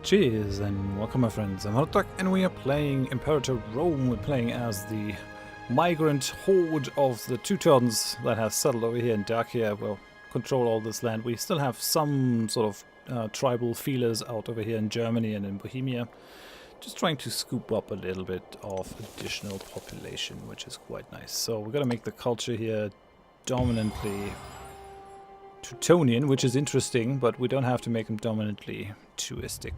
Cheers and welcome my friends, I'm Drak and we are playing Imperator Rome. We're playing as the migrant horde of the Teutons that has settled over here in Dacia. We'll control all this land. We still have some sort of tribal feelers out over here in Germany and in Bohemia. Just trying to scoop up a little bit of additional population, which is quite nice. So we're gonna make the culture here dominantly Teutonian, which is interesting, but we don't have to make them dominantly Tuistic.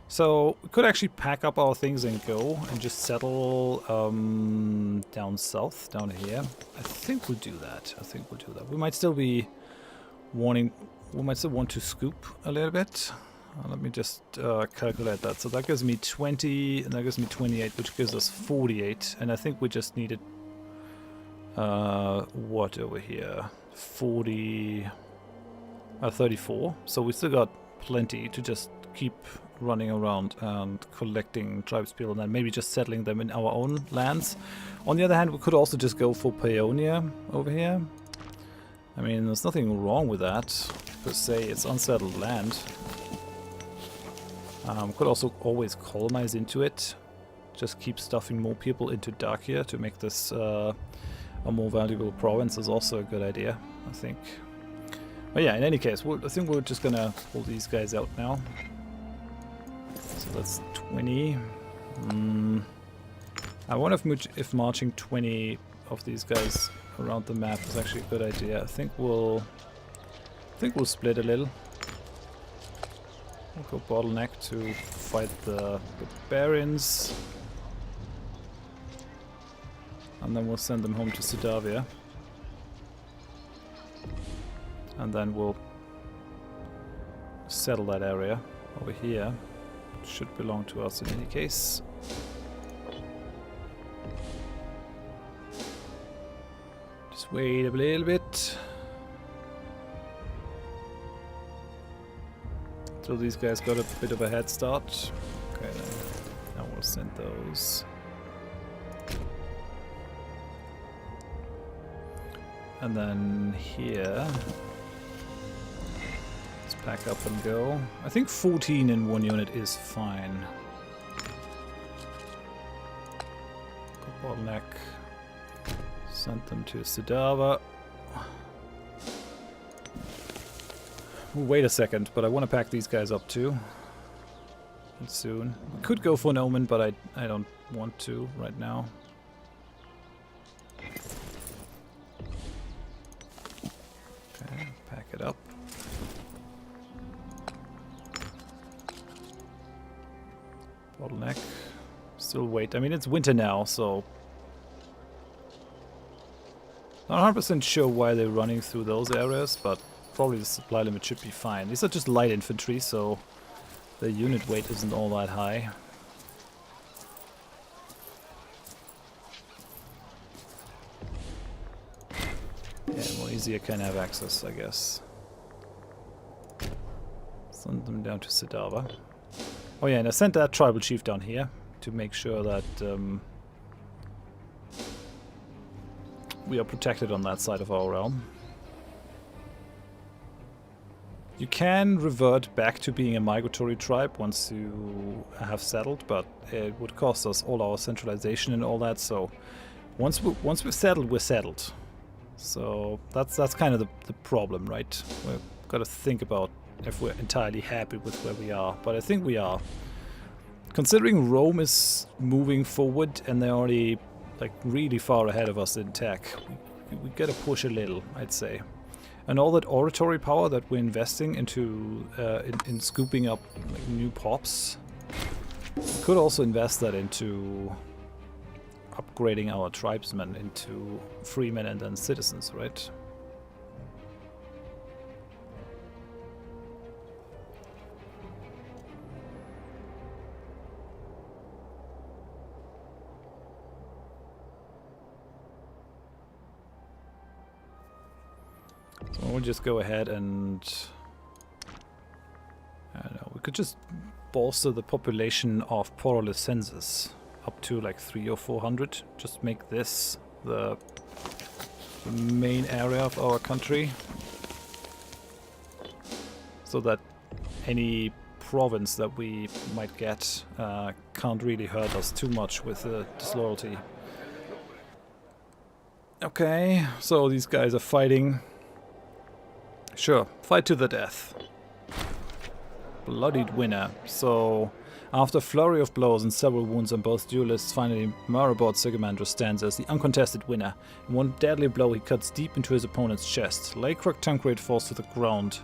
So we could actually pack up our things and go and just settle down south, down here. I think we'll do that. We might still be wanting, we might still want to scoop a little bit. Let me just calculate that. So that gives me 20, and that gives me 28, which gives us 48. And I think we just needed what over here? 34. So we still got plenty to just keep running around and collecting tribespeople and then maybe just settling them in our own lands. On the other hand, we could also just go for Paeonia over here. I mean, there's nothing wrong with that per se. It's unsettled land. Could also always colonize into it. Just keep stuffing more people into Dacia to make this a more valuable province is also a good idea, I think. But yeah, in any case, I think we're just gonna pull these guys out now. So that's 20. I wonder if marching 20 of these guys around the map is actually a good idea. I think we'll split a little. We'll go bottleneck to fight the barbarians. And then we'll send them home to Sudavia. And then we'll settle that area over here. It should belong to us in any case. Just wait a little bit. So these guys got a bit of a head start. Okay, then now we'll send those. And then here, let's pack up and go. I think 14 in one unit is fine. Go bottleneck. Send them to Sidava. Wait a second, but I want to pack these guys up too. Soon. I could go for an omen, but I don't want to right now. Okay, pack it up. Bottleneck. Still wait. I mean, it's winter now, so not 100% sure why they're running through those areas, but probably the supply limit should be fine. These are just light infantry, so the unit weight isn't all that high. Yeah, more easier can have access, I guess. Send them down to Sidava. Oh yeah, and I sent that tribal chief down here to make sure that we are protected on that side of our realm. You can revert back to being a migratory tribe once you have settled, but it would cost us all our centralization and all that. So once we're settled, we're settled. So that's kind of the problem, right? We've got to think about if we're entirely happy with where we are, but I think we are. Considering Rome is moving forward and they're already like really far ahead of us in tech, we gotta push a little, I'd say. And all that oratory power that we're investing into in scooping up like, new pops, we could also invest that into upgrading our tribesmen into freemen and then citizens, right? So we'll just go ahead and I don't know, we could just bolster the population of Porolicenses up to like 300 or 400. Just make this the main area of our country so that any province that we might get can't really hurt us too much with disloyalty. Okay, so these guys are fighting. Sure, fight to the death. Bloodied winner. So, after a flurry of blows and several wounds on both duelists, finally Marabot Sigamandra stands as the uncontested winner. In one deadly blow, he cuts deep into his opponent's chest. Lakrock Tankrate falls to the ground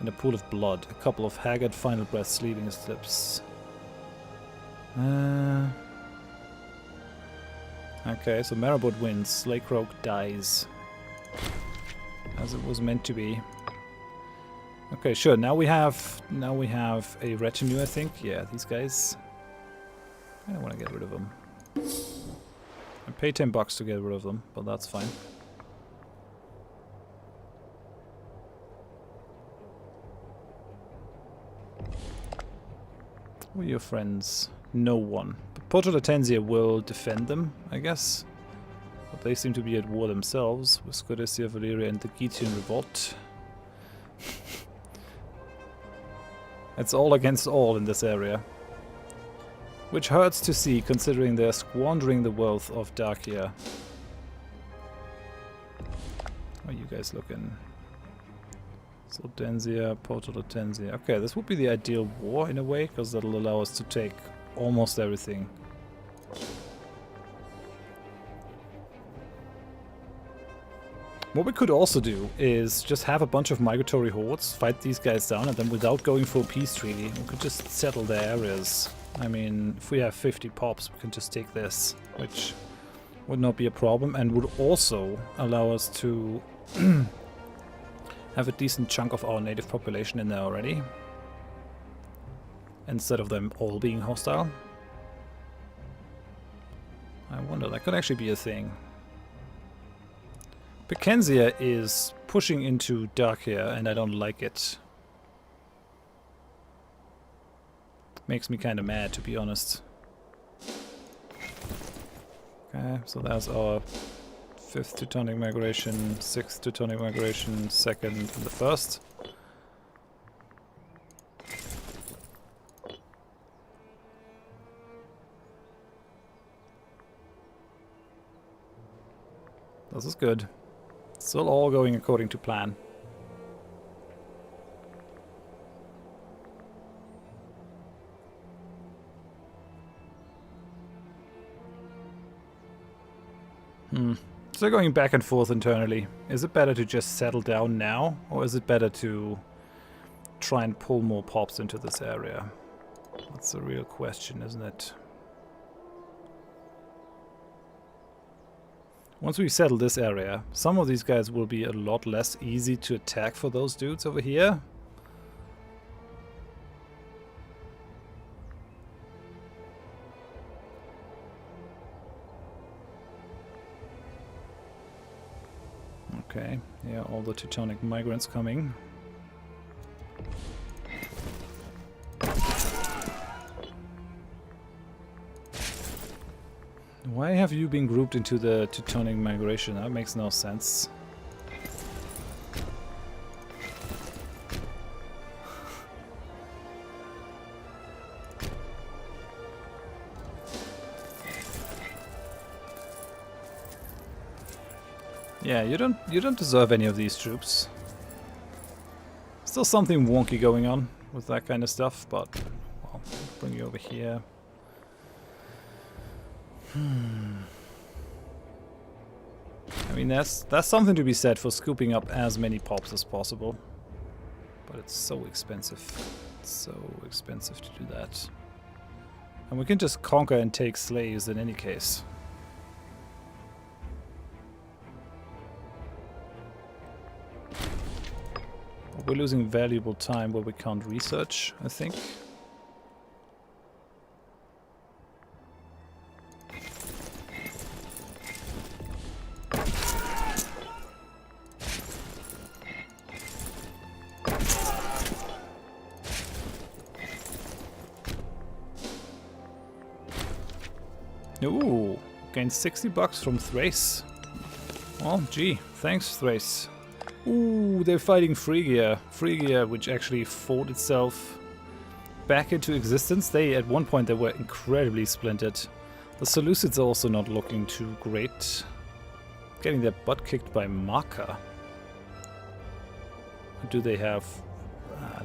in a pool of blood, a couple of haggard final breaths leaving his lips. Okay, so Marabot wins. Lakrock dies. As it was meant to be. Okay, sure. Now we have a retinue, I think. Yeah, these guys. I don't want to get rid of them. I pay $10 to get rid of them, but that's fine. Who are your friends? No one. But Porto Latenzia will defend them, I guess. But they seem to be at war themselves with Scodesia, Valyria, and the Getian Revolt. It's all against all in this area. Which hurts to see, considering they're squandering the wealth of Dacia. How are you guys looking? Sodenzia, Porto Latenzia. Okay, this would be the ideal war in a way, because that'll allow us to take almost everything. What we could also do is just have a bunch of migratory hordes, fight these guys down, and then without going for a peace treaty, we could just settle their areas. I mean, if we have 50 pops, we can just take this, which would not be a problem, and would also allow us to have a decent chunk of our native population in there already, instead of them all being hostile. I wonder, that could actually be a thing. Picenzia is pushing into Dacia, and I don't like it. Makes me kind of mad, to be honest. Okay, so that's our 5th Teutonic migration, 6th Teutonic migration, 2nd and the 1st. This is good. Still all going according to plan. So going back and forth internally. Is it better to just settle down now, or is it better to try and pull more pops into this area? That's the real question, isn't it? Once we settle this area, some of these guys will be a lot less easy to attack for those dudes over here. Okay, yeah, all the Teutonic migrants coming. Why have you been grouped into the Teutonic migration? That makes no sense. Yeah, you don't deserve any of these troops. Still something wonky going on with that kind of stuff, but well, I'll bring you over here. I mean, that's something to be said for scooping up as many pops as possible. But it's so expensive. It's so expensive to do that. And we can just conquer and take slaves in any case. But we're losing valuable time where we can't research, I think. Ooh, gained $60 from Thrace. Well, gee, thanks Thrace. Ooh, they're fighting Phrygia. Phrygia, which actually fought itself back into existence. They, at one point, they were incredibly splintered. The Seleucids are also not looking too great. Getting their butt kicked by Marka. Do they have...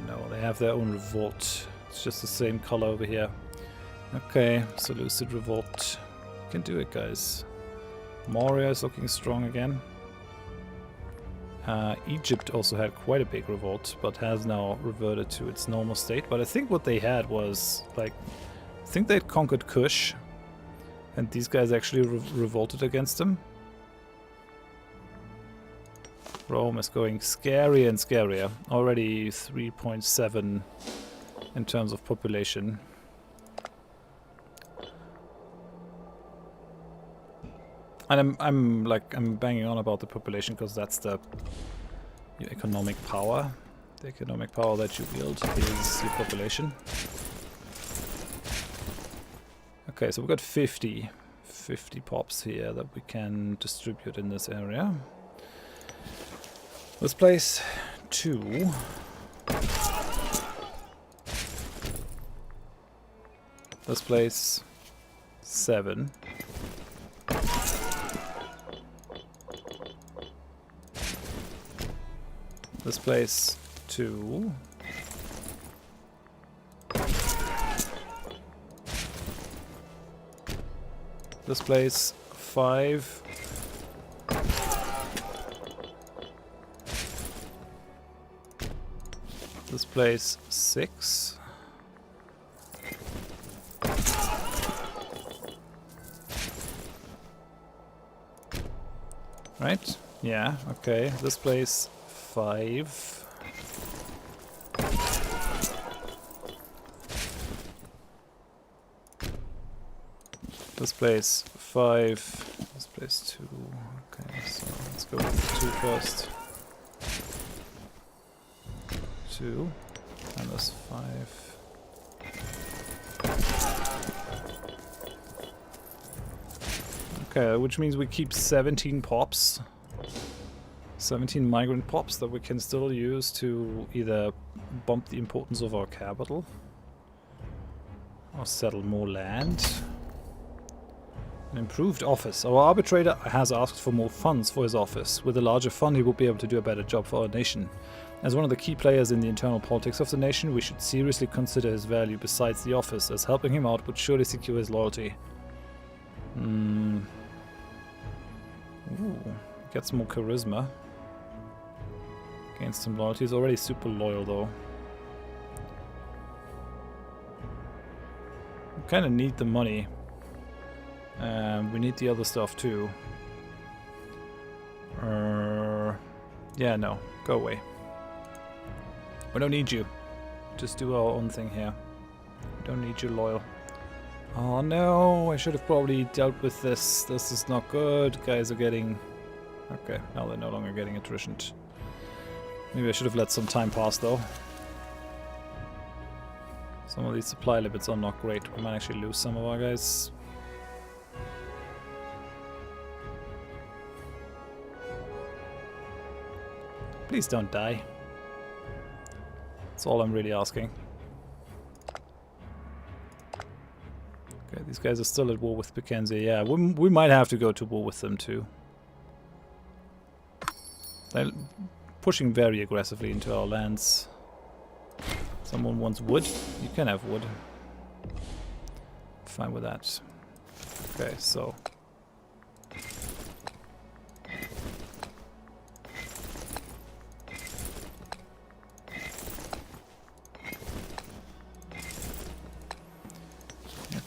no, they have their own revolt. It's just the same color over here. Okay, Seleucid revolt. Can do it, guys. Moria is looking strong again. Egypt also had quite a big revolt, but has now reverted to its normal state. But I think what they had was, like, I think they'd conquered Kush, and these guys actually revolted against them. Rome is going scarier and scarier. Already 3.7 in terms of population. And I'm banging on about the population because that's the your economic power. The economic power that you wield is your population. Okay, so we've got 50 pops here that we can distribute in this area. This place 2. This place 7. This place 2. This place 5. This place 6. Right? Yeah, okay. This place 5. This place 5. This place 2. Okay, so let's go with 2 first. 2. And this 5. Okay, which means we keep 17 pops. 17 migrant pops that we can still use to either bump the importance of our capital or settle more land. An improved office. Our arbitrator has asked for more funds for his office. With a larger fund, he will be able to do a better job for our nation. As one of the key players in the internal politics of the nation, we should seriously consider his value besides the office, as helping him out would surely secure his loyalty. Ooh, get some more charisma. Gain some loyalty. He's already super loyal though. We kind of need the money. We need the other stuff too. Yeah, no. Go away. We don't need you. Just do our own thing here. We don't need you loyal. Oh no, I should have probably dealt with this. This is not good. Guys are getting... Okay, now they're no longer getting attrition. Maybe I should have let some time pass though. Some of these supply limits are not great. We might actually lose some of our guys. Please don't die. That's all I'm really asking. Okay, these guys are still at war with Picenza. Yeah, we might have to go to war with them too. They're pushing very aggressively into our lands. Someone wants wood? You can have wood. Fine with that. Okay, so...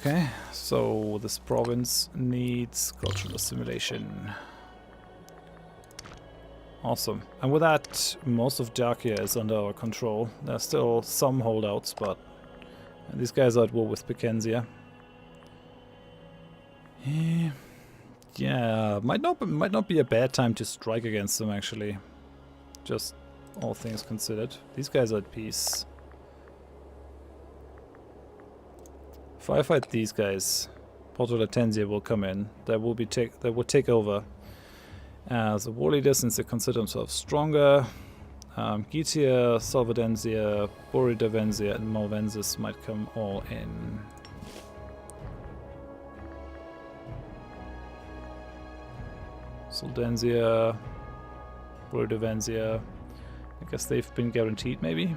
Okay, so this province needs cultural assimilation. Awesome. And with that, most of Dacia is under our control. There are still some holdouts, but these guys are at war with Picenza. Yeah, might not be a bad time to strike against them actually. Just all things considered. These guys are at peace. If I fight these guys, Porto Latensia will come in. They will take over as a war leader since they consider themselves stronger. Getia, Solvadensia, Boridavensia, and Malvensis might come all in. Soldensia, Boridavensia. I guess they've been guaranteed, maybe.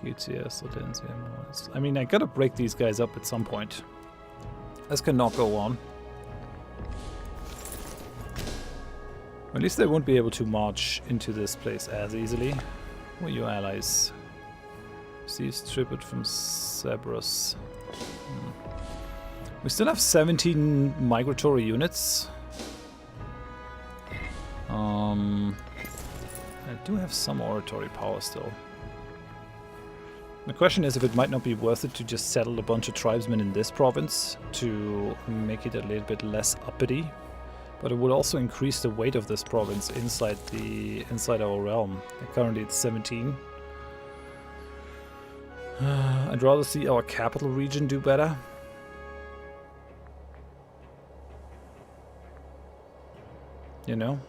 Getia, Soldensia, Malvensis. I mean, I gotta break these guys up at some point. This cannot go on. At least they won't be able to march into this place as easily. Who are your allies? Seized tribute from Cerberus. We still have 17 migratory units. I do have some oratory power still. The question is if it might not be worth it to just settle a bunch of tribesmen in this province to make it a little bit less uppity. But it would also increase the weight of this province inside our realm. Currently it's 17. I'd rather see our capital region do better. You know?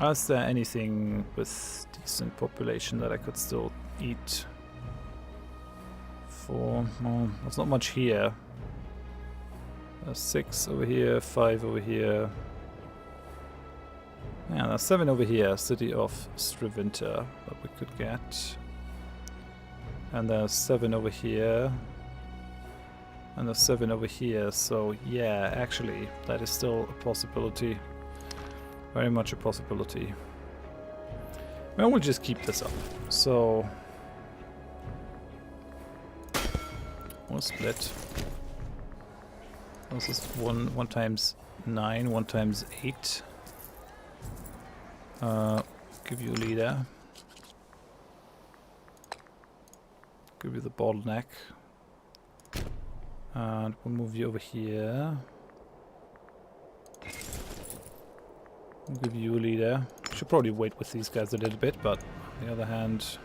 Is there anything with decent population that I could still eat? Well, there's not much here. There's 6 over here, 5 over here. Yeah, there's 7 over here, city of Stravinter that we could get. And there's 7 over here. And there's 7 over here, so yeah, actually, that is still a possibility. Very much a possibility. Well, we'll just keep this up. So we'll split. This is 1 times 9, 1 times 8. Give you a leader. Give you the bottleneck. And we'll move you over here. We'll give you a leader. Should probably wait with these guys a little bit, but on the other hand,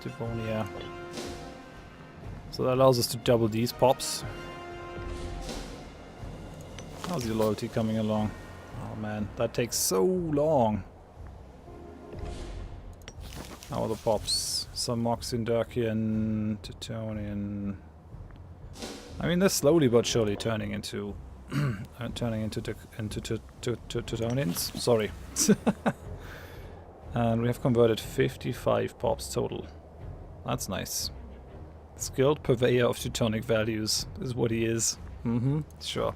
Teutonia. So that allows us to double these pops. How's your loyalty coming along? Oh man, that takes so long. How are the pops? Some Moxindarchian, Teutonian. I mean, they're slowly but surely turning into Teutonians. Sorry. And we have converted 55 pops total. That's nice. Skilled purveyor of Teutonic values is what he is. Sure.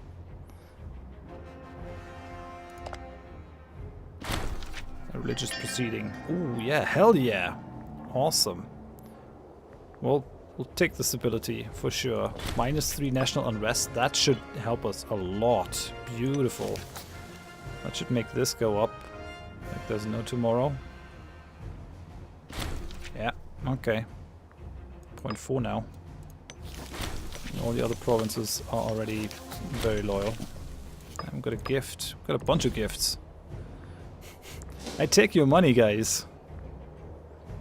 A religious proceeding. Ooh, yeah, hell yeah. Awesome. Well, we'll take the stability for sure. -3 national unrest. That should help us a lot. Beautiful. That should make this go up. Like there's no tomorrow. Yeah, okay. 0.4 now. All the other provinces are already very loyal. I've got a gift. Got a bunch of gifts. I take your money, guys.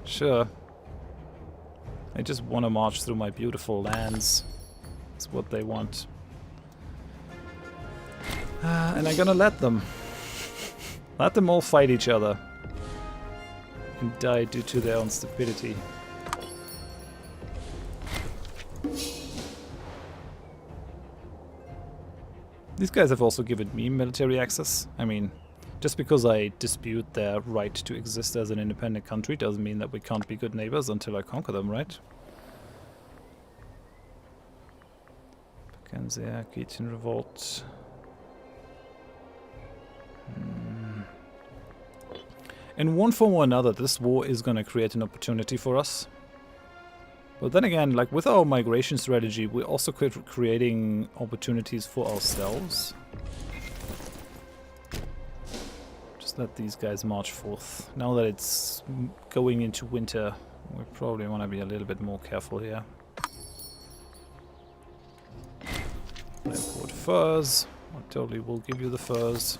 Sure. I just want to march through my beautiful lands. That's what they want. And I'm gonna let them. Let them all fight each other. And die due to their own stupidity. These guys have also given me military access. I mean, just because I dispute their right to exist as an independent country doesn't mean that we can't be good neighbors until I conquer them, right? Pacenzia, Getian Revolt. In one form or another, this war is going to create an opportunity for us. But then again, like with our migration strategy, we're also creating opportunities for ourselves. Let these guys march forth. Now that it's going into winter, we probably want to be a little bit more careful here. Import furs. I totally will give you the furs.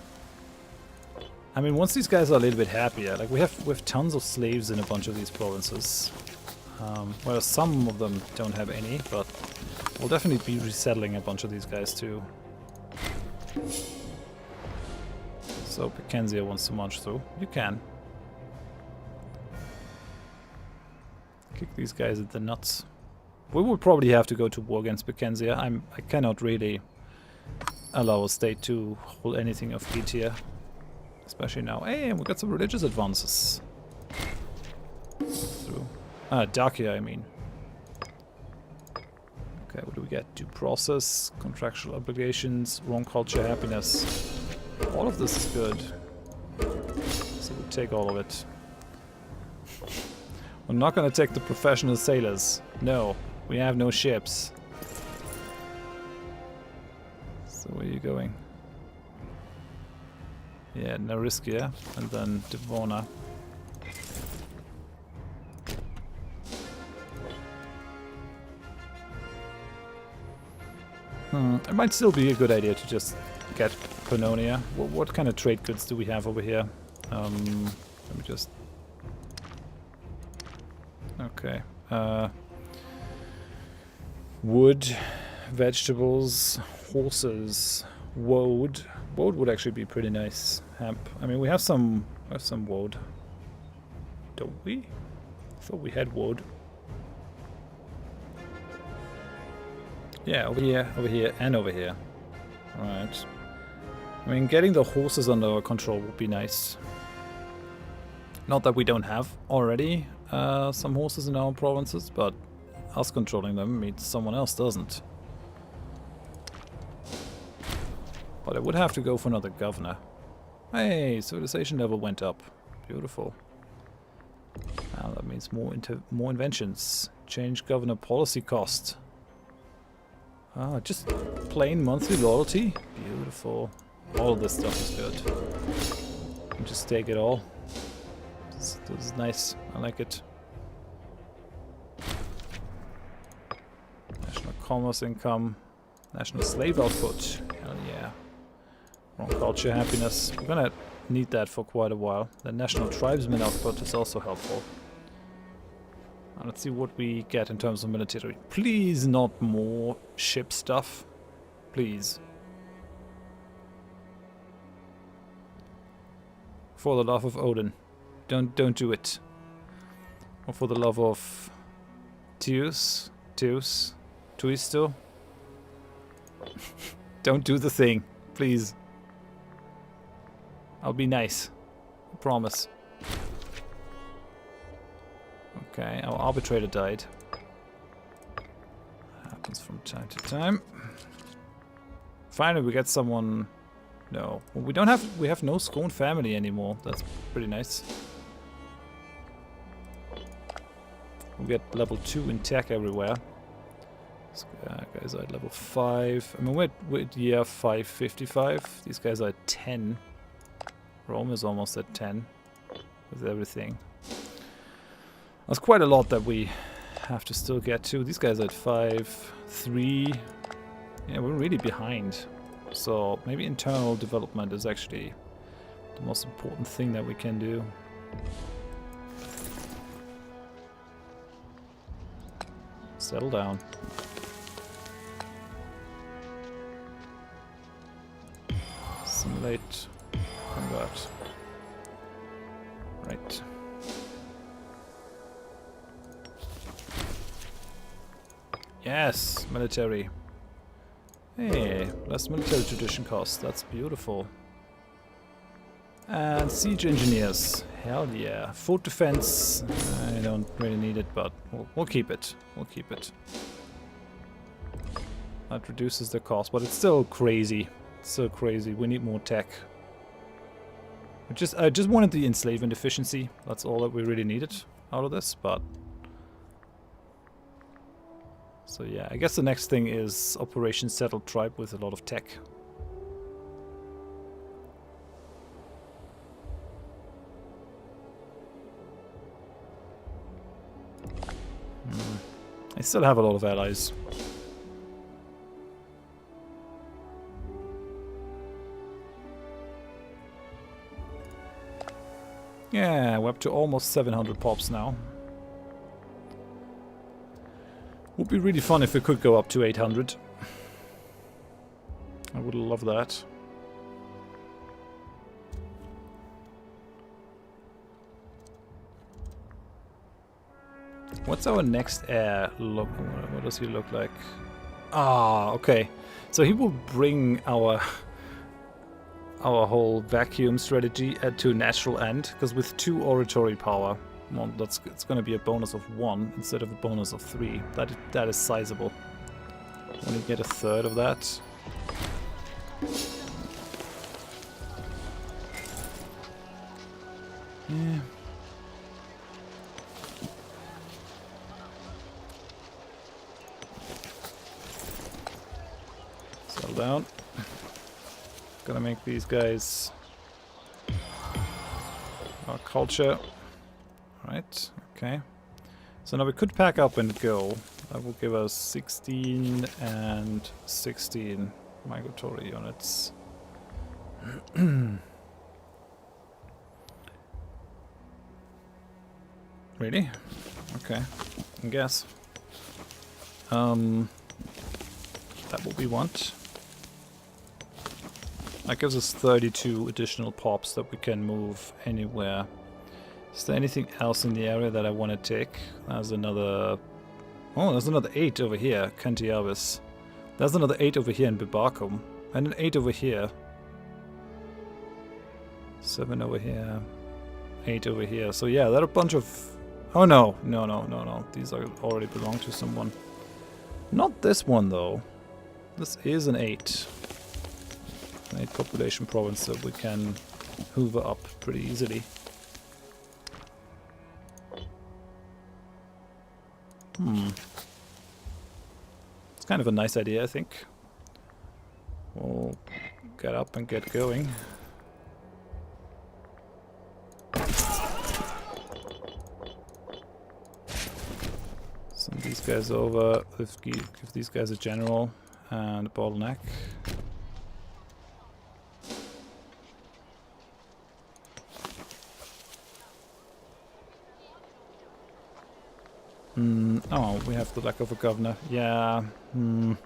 I mean, once these guys are a little bit happier, like we have tons of slaves in a bunch of these provinces. Whereas some of them don't have any, but we'll definitely be resettling a bunch of these guys too. So Piquenzia wants to march through. You can. Kick these guys at the nuts. We will probably have to go to war against Piquenzia. I cannot really allow a state to hold anything of heat here. Especially now. Hey, we got some religious advances. Through. Dacia, I mean. Okay, what do we get? Due process, contractual obligations, wrong culture, happiness. All of this is good. So we'll take all of it. We're not gonna take the professional sailors. No, we have no ships. So where are you going? Yeah, Nariskia, and then Devona. It might still be a good idea to just get Teutonia. What kind of trade goods do we have over here? Let me just... Okay. Wood, vegetables, horses, woad. Woad would actually be pretty nice. Hemp. I mean, we have some woad. Don't we? I thought we had woad. Yeah, over here, and over here. Alright. I mean, getting the horses under our control would be nice. Not that we don't have already some horses in our provinces, but us controlling them means someone else doesn't. But I would have to go for another governor. Hey, civilization level went up. Beautiful. Now that means more inventions. Change governor policy cost. Ah, just plain monthly loyalty. Beautiful. All of this stuff is good. And just take it all. This is nice. I like it. National commerce income. National slave output. Hell yeah. Wrong culture, happiness. We're gonna need that for quite a while. The national tribesman output is also helpful. Now let's see what we get in terms of military. Please not more ship stuff. Please. For the love of Odin. Don't do it. Or for the love of Tuisto. Don't do the thing, please. I'll be nice. I promise. Okay, our arbitrator died. Happens from time to time. Finally, we get someone. No, well, we don't have. We have no Scone family anymore. That's pretty nice. We get level 2 in tech everywhere. This guys are at level 5. I mean, we're at year 555. These guys are at 10. Rome is almost at 10 with everything. That's quite a lot that we have to still get to. These guys are at 5, 3. Yeah, we're really behind. So maybe internal development is actually the most important thing that we can do. Settle down. Simulate. Convert. Right. Yes, military. Hey, less military tradition cost. That's beautiful. And siege engineers. Hell yeah. Fort defense. I don't really need it, but we'll keep it. We'll keep it. That reduces the cost, but it's still crazy. It's still crazy. We need more tech. I just wanted the enslavement efficiency. That's all that we really needed out of this, but... So yeah, I guess the next thing is Operation Settled Tribe with a lot of tech. I still have a lot of allies. Yeah, we're up to almost 700 pops now. Would be really fun if we could go up to 800. I would love that. What's our next heir look? What does he look like? Ah, okay. So he will bring our whole vacuum strategy to a natural end, because with 2 oratory power, well, it's going to be a bonus of 1 instead of a bonus of 3. That is sizable. Only get a third of that. Yeah. Settle down. Gonna make these guys our culture. Right, okay. So now we could pack up and go. That will give us 16 and 16 migratory units. Really? Okay, I guess. That what we want. That gives us 32 additional pops that we can move anywhere. Is there anything else in the area that I want to take? There's another... Oh, there's another 8 over here, Cantiavis. There's another 8 over here in Bibarcum. And an 8 over here. 7 over here. 8 over here. So yeah, there are a bunch of... Oh no, no. These are already belong to someone. Not this one though. This is an 8. An 8 population province that we can hoover up pretty easily. It's kind of a nice idea, I think. We'll get up and get going. Send these guys over, give these guys a general and a bottleneck. Oh, we have the lack of a governor. Yeah. This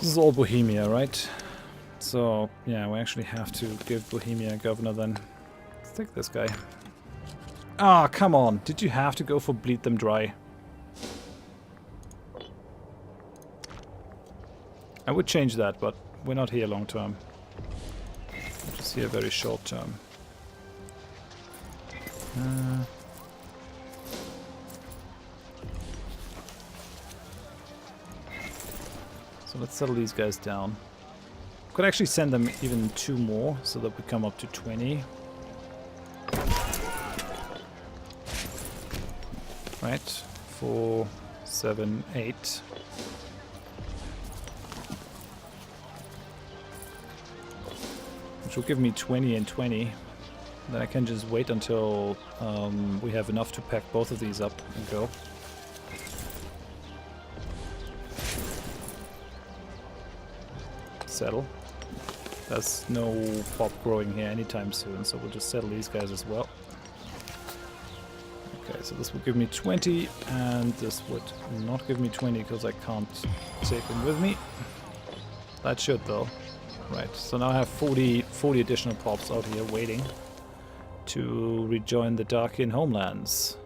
is all Bohemia, right? So, yeah, we actually have to give Bohemia a governor then. Let's take this guy. Ah, come on. Did you have to go for bleed them dry? I would change that, but we're not here long term. We're just here very short term. So let's settle these guys down. Could actually send them even 2 more so that we come up to 20. Right, 4, 7, 8. Which will give me 20 and 20. Then I can just wait until we have enough to pack both of these up and go. Settle. There's no pop growing here anytime soon, so we'll just settle these guys as well. Okay, so this will give me 20, and this would not give me 20 because I can't take them with me. That should though. Right, so now I have 40 additional pops out here waiting to rejoin the Darkian homelands.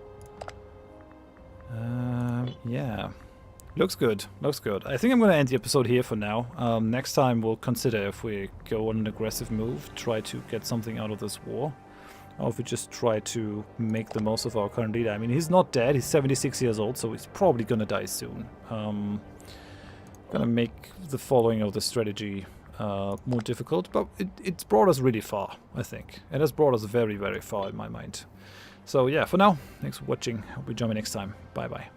Yeah. Looks good, looks good. I think I'm going to end the episode here for now. Next time we'll consider if we go on an aggressive move, try to get something out of this war. Or if we just try to make the most of our current leader. I mean, he's not dead, he's 76 years old, so he's probably going to die soon. Gonna make the following of the strategy more difficult, but it's brought us really far, I think. It has brought us very, very far in my mind. So yeah, for now, thanks for watching. Hope you join me next time. Bye bye.